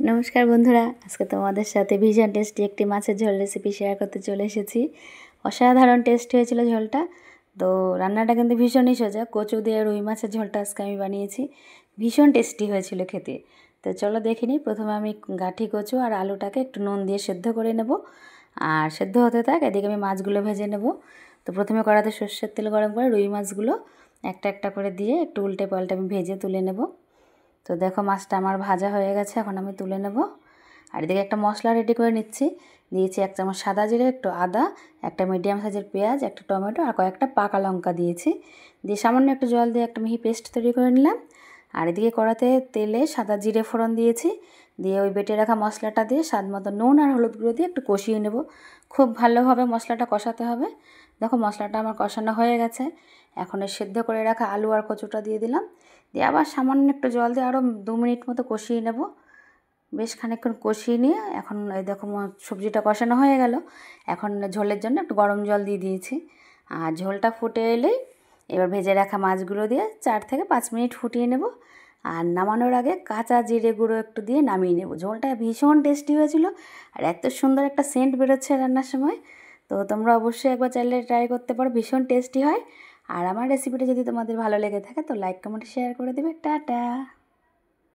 নমস্কার বন্ধুরা, আজকে তোমাদের সাথে ভীষণ টেস্টি একটি মাছের ঝোল রেসিপি শেয়ার করতে চলে এসেছি। অসাধারণ টেস্ট হয়েছিল ঝোলটা। তো রান্নাটা কিন্তু ভীষণই সোজা। কচু দিয়ে রুই মাছের ঝোলটা আজকে আমি বানিয়েছি, ভীষণ টেস্টি হয়েছিল খেতে। তো চলো দেখে নিই। প্রথমে আমি গাঁঠি কচু আর আলুটাকে একটু নুন দিয়ে সেদ্ধ করে নেব, আর সেদ্ধ হতে থাক এদিকে আমি মাছগুলো ভেজে নেব। তো প্রথমে কড়াতে সর্ষের তেল গরম করে রুই মাছগুলো একটা একটা করে দিয়ে একটু উল্টে পাল্টে আমি ভেজে তুলে নেব। তো দেখো মাছটা আমার ভাজা হয়ে গেছে, এখন আমি তুলে নেব। আর এদিকে একটা মশলা রেডি করে নিচ্ছি। দিয়েছি 1 চামচ সাদা জিরে, একটু আদা, একটা মিডিয়াম সাইজের পেঁয়াজ, একটা টমেটো আর কয়েকটা পাকা লঙ্কা দিয়েছি। দিয়ে সামান্য একটু জল দিয়ে একটা মিহি পেস্ট তৈরি করে নিলাম। আর এদিকে কড়াতে তেলে সাদা জিরে ফোড়ন দিয়েছি, দিয়ে ওই বেটে রাখা মশলাটা দিয়ে স্বাদ মতো নুন আর হলুদ গুঁড়ো দিয়ে একটু কষিয়ে নেব। খুব ভালোভাবে মশলাটা কষাতে হবে। দেখো মশলাটা আমার কষানো হয়ে গেছে। এখন এই সেদ্ধ করে রাখা আলু আর কচুটা দিয়ে দিলাম, দিয়ে আবার সামান্য একটু জল দিয়ে আরও 2 মিনিট মতো কষিয়ে নেব। বেশ খানিকক্ষণ কষিয়ে নিয়ে এখন এই দেখো সবজিটা কষানো হয়ে গেল। এখন ঝোলের জন্য একটু গরম জল দিয়ে দিয়েছি। আর ঝোলটা ফুটে এলেই এবার ভেজে রাখা মাছগুলো দিয়ে 4 থেকে 5 মিনিট ফুটিয়ে নেব। আর নামানোর আগে কাঁচা জিরে গুঁড়ো একটু দিয়ে নামিয়ে নেব। ঝোলটা ভীষণ টেস্টি হয়েছিল, আর এত সুন্দর একটা সেন্ট বেরোচ্ছে রান্নার সময়। তো তোমরা অবশ্যই একবার চাইলে ট্রাই করতে পারো, ভীষণ টেস্টি হয়। আর আমার রেসিপিটা যদি তোমাদের ভালো লেগে থাকে তো লাইক কমেন্ট শেয়ার করে দেবে। টাটা।